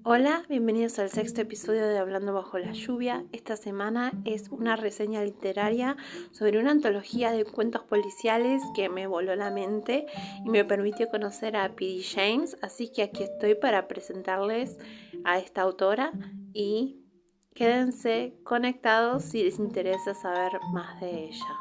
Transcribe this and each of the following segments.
Hola, bienvenidos al sexto episodio de Hablando bajo la lluvia. Esta semana es una reseña literaria sobre una antología de cuentos policiales que me voló la mente y me permitió conocer a P.D. James, así que aquí estoy para presentarles a esta autora y quédense conectados si les interesa saber más de ella.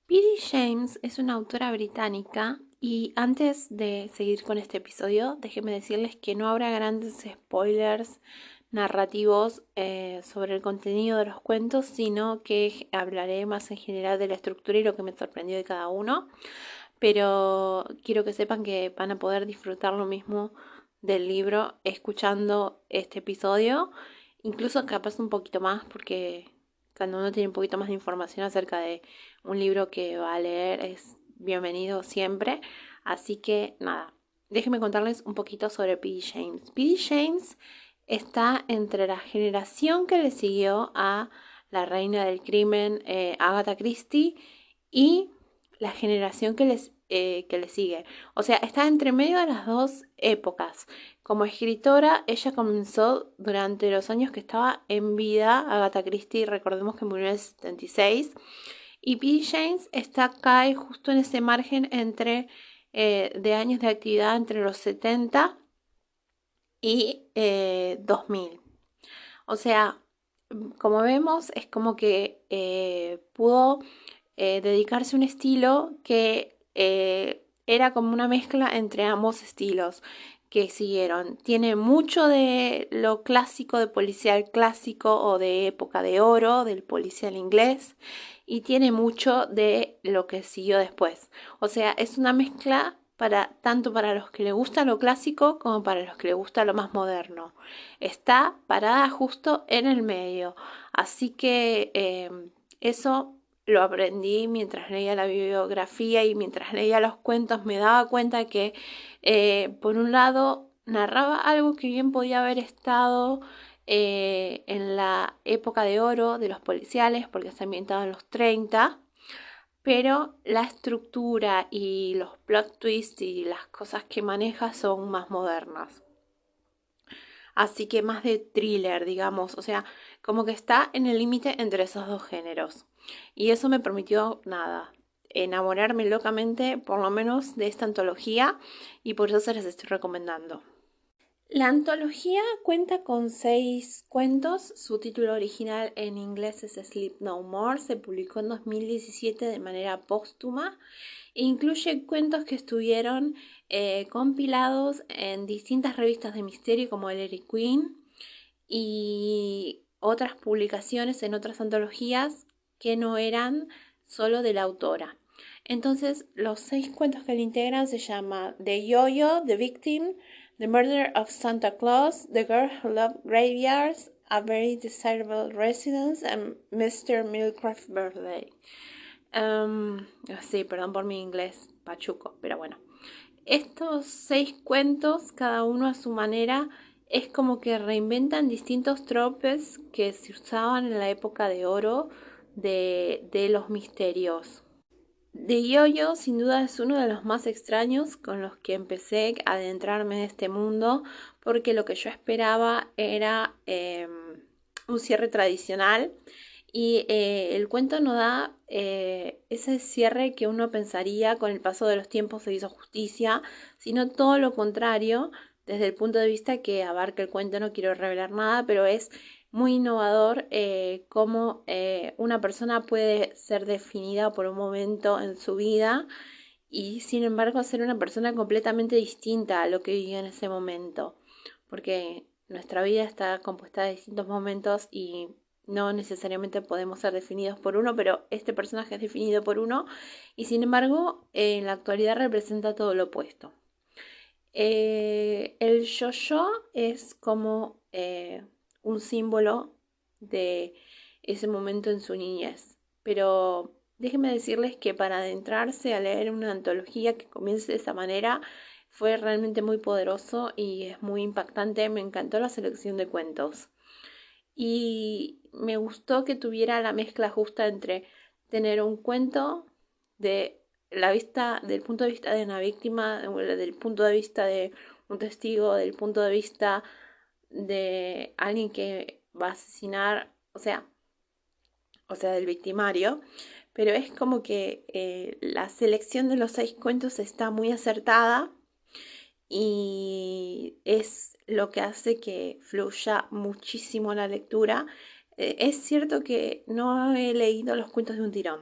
P.D. James es una autora británica y antes de seguir con este episodio, déjenme decirles que no habrá grandes spoilers narrativos sobre el contenido de los cuentos, sino que hablaré más en general de la estructura y lo que me sorprendió de cada uno. Pero quiero que sepan que van a poder disfrutar lo mismo del libro escuchando este episodio, incluso capaz un poquito más, porque cuando uno tiene un poquito más de información acerca de un libro que va a leer es bienvenido siempre. Así que nada, déjenme contarles un poquito sobre P.D. James. P.D. James está entre la generación que le siguió a la reina del crimen, Agatha Christie, y la generación que le sigue. O sea, está entre medio de las dos épocas. Como escritora, ella comenzó durante los años que estaba en vida. Agatha Christie, recordemos que murió en el 76. Y P.D. James cae justo en ese margen de años de actividad entre los 70 y 2000. O sea, como vemos, es como que pudo dedicarse a un estilo que era como una mezcla entre ambos estilos que siguieron. Tiene mucho de lo clásico, de policial clásico o de época de oro, del policial inglés, y tiene mucho de lo que siguió después. O sea, es una mezcla tanto para los que les gusta lo clásico como para los que les gusta lo más moderno. Está parada justo en el medio. Así que eso lo aprendí mientras leía la bibliografía y mientras leía los cuentos. Me daba cuenta que por un lado narraba algo que bien podía haber estado en la época de oro de los policiales, porque está ambientado en los 30, pero la estructura y los plot twists y las cosas que maneja son más modernas. Así que más de thriller, digamos, o sea, como que está en el límite entre esos dos géneros. Y eso me permitió, nada, enamorarme locamente, por lo menos, de esta antología, y por eso se les estoy recomendando. La antología cuenta con 6 cuentos. Su título original en inglés es Sleep No More. Se publicó en 2017 de manera póstuma. Incluye cuentos que estuvieron compilados en distintas revistas de misterio como Ellery Queen y otras publicaciones en otras antologías que no eran solo de la autora. Entonces, los 6 cuentos que le integran se llama The Yo-Yo, The Victim, The Murder of Santa Claus, The Girl Who Loved Graveyards, A Very Desirable Residence, and Mr. Millcraft's Birthday. Sí, perdón por mi inglés pachuco, pero bueno. Estos 6 cuentos, cada uno a su manera, es como que reinventan distintos tropes que se usaban en la época de oro de los misterios. The Yo-Yo sin duda es uno de los más extraños con los que empecé a adentrarme en este mundo, porque lo que yo esperaba era un cierre tradicional y el cuento no da ese cierre que uno pensaría con el paso de los tiempos se hizo justicia, sino todo lo contrario desde el punto de vista que abarca el cuento. No quiero revelar nada, pero es muy innovador cómo una persona puede ser definida por un momento en su vida y sin embargo ser una persona completamente distinta a lo que vivía en ese momento, porque nuestra vida está compuesta de distintos momentos y no necesariamente podemos ser definidos por uno, pero este personaje es definido por uno y sin embargo en la actualidad representa todo lo opuesto. El yo-yo es como un símbolo de ese momento en su niñez, pero déjenme decirles que para adentrarse a leer una antología que comience de esa manera fue realmente muy poderoso y es muy impactante. Me encantó la selección de cuentos y me gustó que tuviera la mezcla justa entre tener un cuento de del punto de vista de una víctima, del punto de vista de un testigo, del punto de vista de alguien que va a asesinar, o sea, del victimario, pero es como que la selección de los 6 cuentos está muy acertada y es lo que hace que fluya muchísimo la lectura. Es cierto que no he leído los cuentos de un tirón.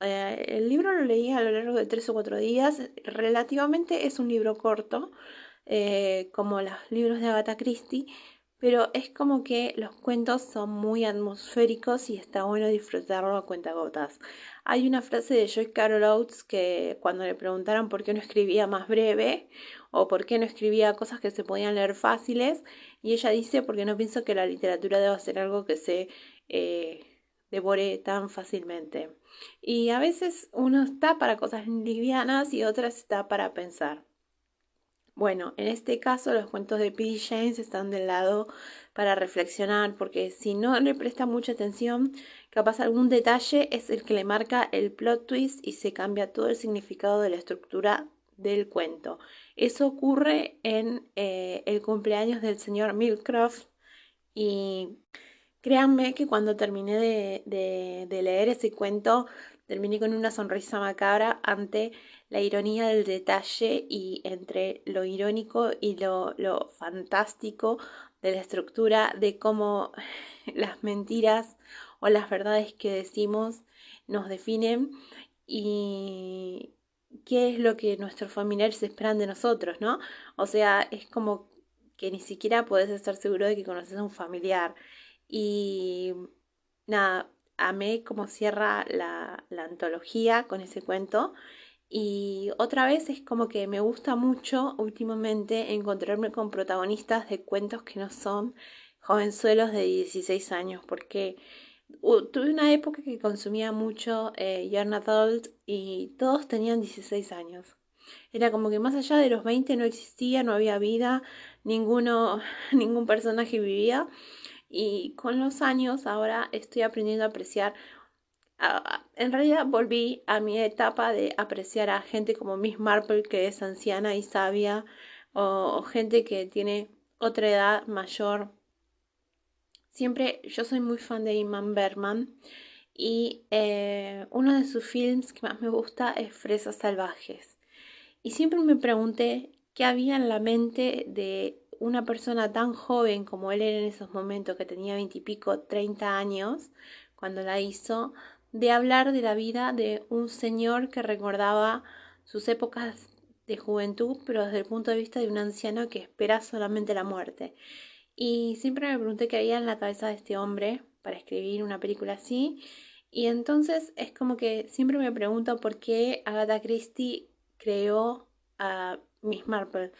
El libro lo leí a lo largo de 3 o 4 días. Relativamente es un libro corto, como los libros de Agatha Christie, pero es como que los cuentos son muy atmosféricos y está bueno disfrutarlo a cuentagotas. Hay una frase de Joyce Carol Oates que cuando le preguntaron por qué no escribía más breve o por qué no escribía cosas que se podían leer fáciles, y ella dice porque no pienso que la literatura deba ser algo que se devore tan fácilmente. Y a veces uno está para cosas livianas y otras está para pensar. Bueno, en este caso los cuentos de P.D. James están del lado para reflexionar, porque si no le presta mucha atención, capaz algún detalle es el que le marca el plot twist y se cambia todo el significado de la estructura del cuento. Eso ocurre en el cumpleaños del señor Milcroft, y créanme que cuando terminé de leer ese cuento, terminé con una sonrisa macabra ante la ironía del detalle y entre lo irónico y lo fantástico de la estructura, de cómo las mentiras o las verdades que decimos nos definen y qué es lo que nuestros familiares esperan de nosotros, ¿no? O sea, es como que ni siquiera podés estar seguro de que conoces a un familiar. Y nada, amé cómo cierra la antología con ese cuento. Y otra vez es como que me gusta mucho últimamente encontrarme con protagonistas de cuentos que no son jovenzuelos de 16 años, porque tuve una época que consumía mucho Young Adult y todos tenían 16 años. Era como que más allá de los 20 no existía, no había vida, ninguno, ningún personaje vivía. Y con los años ahora estoy aprendiendo a apreciar. En realidad volví a mi etapa de apreciar a gente como Miss Marple, que es anciana y sabia, o gente que tiene otra edad mayor. Siempre yo soy muy fan de Ingmar Bergman y uno de sus films que más me gusta es Fresas Salvajes. Y siempre me pregunté qué había en la mente de una persona tan joven como él era en esos momentos, que tenía 20 y pico, 30 años, cuando la hizo, de hablar de la vida de un señor que recordaba sus épocas de juventud, pero desde el punto de vista de un anciano que espera solamente la muerte. Y siempre me pregunté qué había en la cabeza de este hombre para escribir una película así. Y entonces es como que siempre me pregunto por qué Agatha Christie creó a Miss Marple.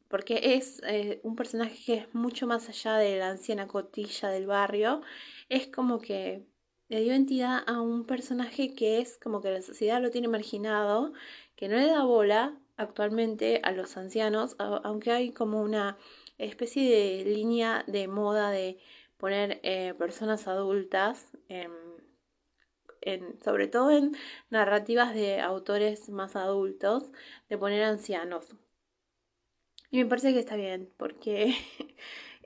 Porque es un personaje que es mucho más allá de la anciana cotilla del barrio. Es como que le dio entidad a un personaje que es como que la sociedad lo tiene marginado, que no le da bola actualmente a los ancianos, aunque hay como una especie de línea de moda de poner personas adultas, sobre todo en narrativas de autores más adultos, de poner ancianos. Y me parece que está bien, porque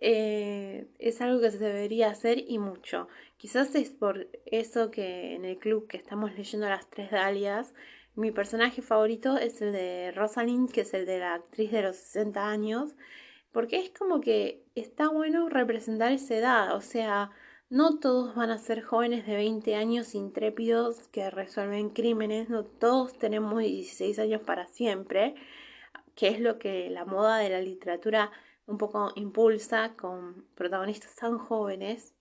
es algo que se debería hacer y mucho. Quizás es por eso que en el club que estamos leyendo Las Tres Dalias, mi personaje favorito es el de Rosalind, que es el de la actriz de los 60 años, porque es como que está bueno representar esa edad, o sea, no todos van a ser jóvenes de 20 años intrépidos que resuelven crímenes, no todos tenemos 16 años para siempre, que es lo que la moda de la literatura un poco impulsa con protagonistas tan jóvenes.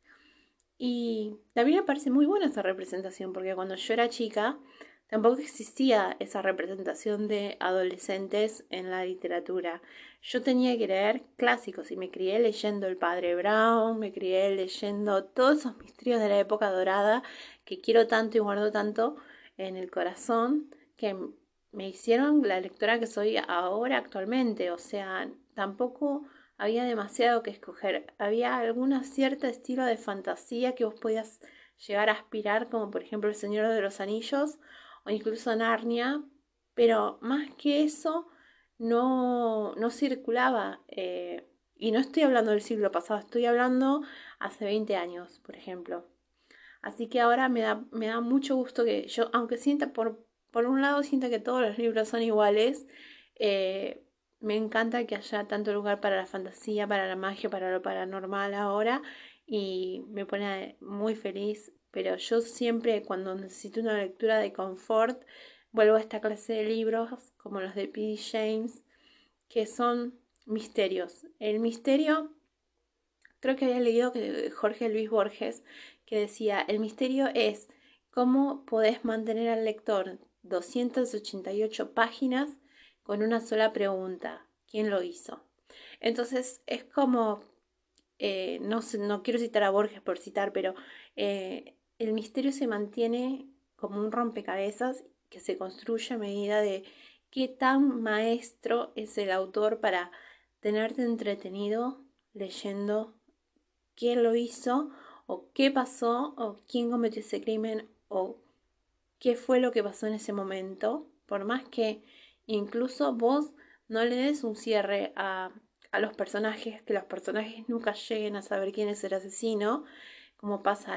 Y también me parece muy buena esa representación, porque cuando yo era chica tampoco existía esa representación de adolescentes en la literatura. Yo tenía que leer clásicos y me crié leyendo El Padre Brown, me crié leyendo todos esos misterios de la época dorada que quiero tanto y guardo tanto en el corazón, que me hicieron la lectora que soy ahora actualmente. O sea, tampoco había demasiado que escoger. Había algún cierto estilo de fantasía que vos podías llegar a aspirar, como por ejemplo El Señor de los Anillos, o incluso Narnia, pero más que eso no circulaba. Y no estoy hablando del siglo pasado, estoy hablando hace 20 años, por ejemplo. Así que ahora me da mucho gusto que yo, aunque sienta por un lado siento que todos los libros son iguales, eh, me encanta que haya tanto lugar para la fantasía, para la magia, para lo paranormal ahora y me pone muy feliz. Pero yo siempre cuando necesito una lectura de confort vuelvo a esta clase de libros como los de P.D. James que son misterios. El misterio, creo que había leído que Jorge Luis Borges, que decía, el misterio es cómo podés mantener al lector 288 páginas con una sola pregunta, ¿quién lo hizo? Entonces es como, no, no quiero citar a Borges por citar, pero el misterio se mantiene como un rompecabezas que se construye a medida de qué tan maestro es el autor para tenerte entretenido leyendo quién lo hizo o qué pasó o quién cometió ese crimen o qué fue lo que pasó en ese momento, por más que incluso vos no le des un cierre a los personajes, que los personajes nunca lleguen a saber quién es el asesino, como pasa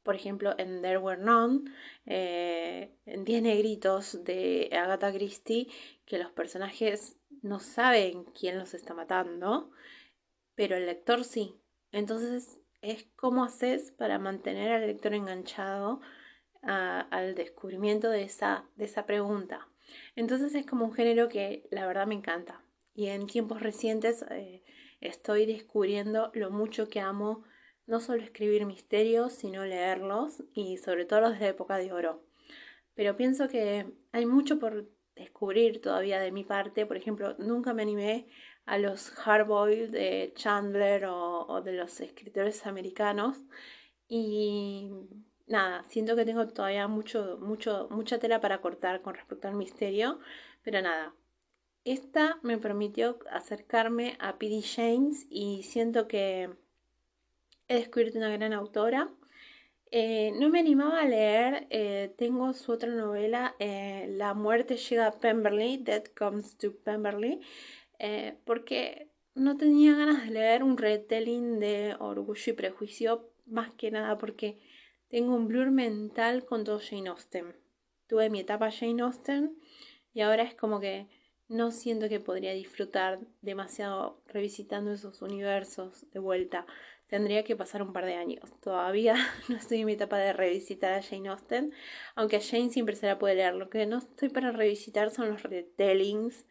por ejemplo, en There Were None, en 10 negritos de Agatha Christie, que los personajes no saben quién los está matando, pero el lector sí. Entonces es cómo haces para mantener al lector enganchado al descubrimiento de esa pregunta. Entonces es como un género que la verdad me encanta. Y en tiempos recientes estoy descubriendo lo mucho que amo no solo escribir misterios, sino leerlos y sobre todo los de la época de oro. Pero pienso que hay mucho por descubrir todavía de mi parte. Por ejemplo, nunca me animé a los hardboiled de Chandler o de los escritores americanos. Y nada, siento que tengo todavía mucha tela para cortar con respecto al misterio. Pero nada, esta me permitió acercarme a P.D. James y siento que he descubierto una gran autora. No me animaba a leer, tengo su otra novela, La muerte llega a Pemberley, Death Comes to Pemberley, porque no tenía ganas de leer un retelling de Orgullo y Prejuicio, más que nada porque tengo un blur mental con todo Jane Austen. Tuve mi etapa Jane Austen y ahora es como que no siento que podría disfrutar demasiado revisitando esos universos de vuelta. Tendría que pasar un par de años. Todavía no estoy en mi etapa de revisitar a Jane Austen, aunque a Jane siempre se la puede leer. Lo que no estoy para revisitar son los retellings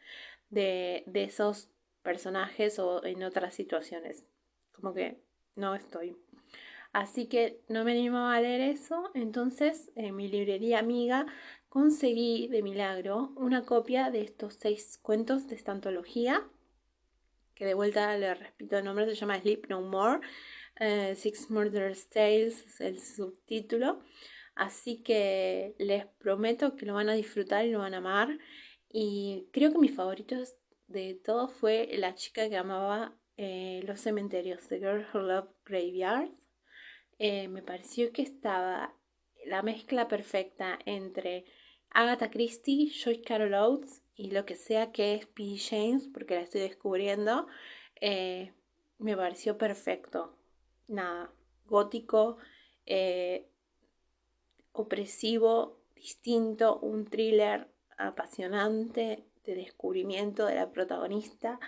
de esos personajes o en otras situaciones. Como que no estoy. Así que no me animaba a leer eso. Entonces, en mi librería amiga conseguí de milagro una copia de estos 6 cuentos de esta antología, que de vuelta le repito el nombre, se llama Sleep No More. Six Murderers Tales es el subtítulo. Así que les prometo que lo van a disfrutar y lo van a amar. Y creo que mis favoritos de todos fue La chica que amaba los cementerios, The Girl Who Loved Graveyards. Me pareció que estaba la mezcla perfecta entre Agatha Christie, Joyce Carol Oates y lo que sea que es P. James, porque la estoy descubriendo. eh, Me pareció perfecto. Nada, gótico, eh, opresivo, distinto, un thriller apasionante de descubrimiento de la protagonista.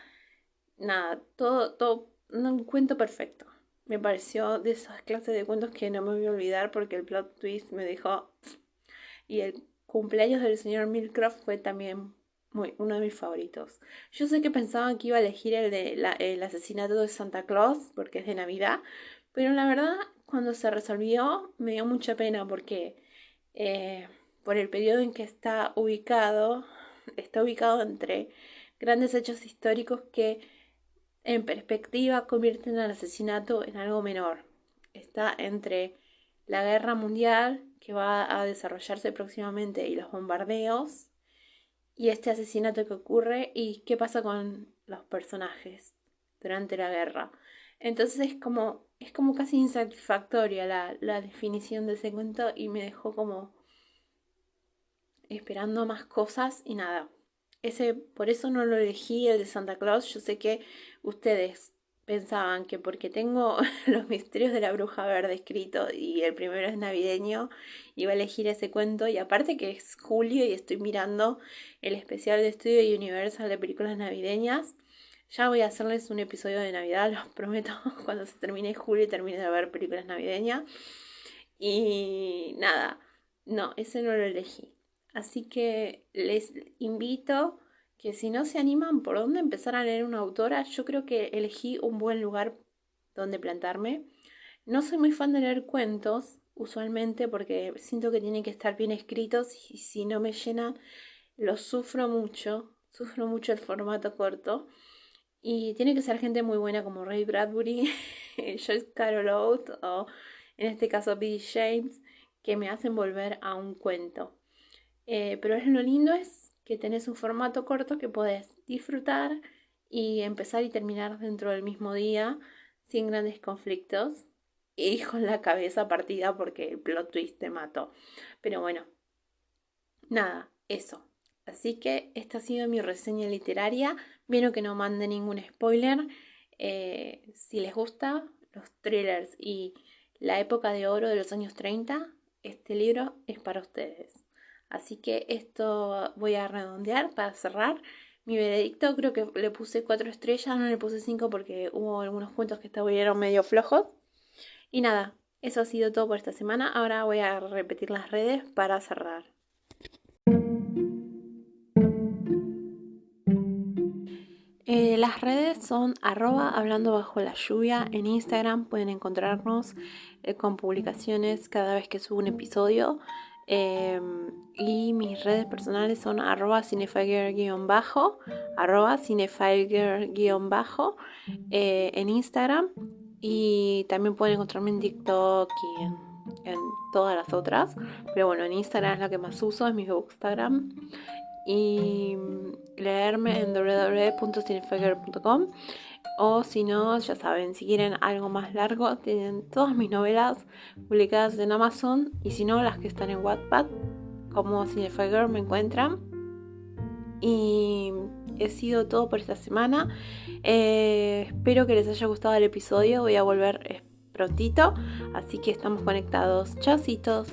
Nada, todo, un cuento perfecto. Me pareció de esas clases de cuentos que no me voy a olvidar porque el plot twist me dejó. Y el cumpleaños del señor Milcroft fue también uno de mis favoritos. Yo sé que pensaban que iba a elegir el asesinato de Santa Claus porque es de Navidad, pero la verdad, cuando se resolvió, me dio mucha pena porque por el periodo en que está ubicado entre grandes hechos históricos que en perspectiva convierten al asesinato en algo menor. Está entre la guerra mundial que va a desarrollarse próximamente y los bombardeos y este asesinato que ocurre y qué pasa con los personajes durante la guerra. Entonces es como casi insatisfactoria la definición de ese cuento y me dejó como esperando más cosas y nada. Por eso no lo elegí, el de Santa Claus. Yo sé que ustedes pensaban que porque tengo Los Misterios de la Bruja Verde escrito y el primero es navideño, iba a elegir ese cuento. Y aparte que es julio y estoy mirando el especial de Estudio Universal de películas navideñas. Ya voy a hacerles un episodio de Navidad, los prometo, cuando se termine julio y termine de ver películas navideñas. Y nada, no, ese no lo elegí. Así que les invito que si no se animan por dónde empezar a leer una autora, yo creo que elegí un buen lugar donde plantarme. No soy muy fan de leer cuentos, usualmente, porque siento que tienen que estar bien escritos y si no me llenan, los sufro mucho el formato corto. Y tiene que ser gente muy buena como Ray Bradbury, Joyce Carol Oates o en este caso B.D. James, que me hacen volver a un cuento. Pero lo lindo es que tenés un formato corto que podés disfrutar y empezar y terminar dentro del mismo día sin grandes conflictos y con la cabeza partida porque el plot twist te mató. Pero bueno, nada, eso. Así que esta ha sido mi reseña literaria. Vieron que no mande ningún spoiler. Si les gusta los thrillers y la época de oro de los años 30, este libro es para ustedes. Así que esto voy a redondear para cerrar. Mi veredicto creo que le puse 4 estrellas, no le puse 5 porque hubo algunos cuentos que estuvieron medio flojos. Y nada, eso ha sido todo por esta semana. Ahora voy a repetir las redes para cerrar. Las redes son @hablando bajo la lluvia. En Instagram pueden encontrarnos con publicaciones cada vez que subo un episodio. Y mis redes personales son @cinefilegirl_, @cinefilegirl_ en Instagram. Y también pueden encontrarme en TikTok y en todas las otras. Pero bueno, en Instagram es la que más uso, es mi Bookstagram. Y leerme en www.cinefilegirl.com. O si no, ya saben, si quieren algo más largo, tienen todas mis novelas publicadas en Amazon. Y si no, las que están en Wattpad, como Cinefilegirl me encuentran. Y he sido todo por esta semana. Espero que les haya gustado el episodio. Voy a volver prontito. Así que estamos conectados. Chaucitos.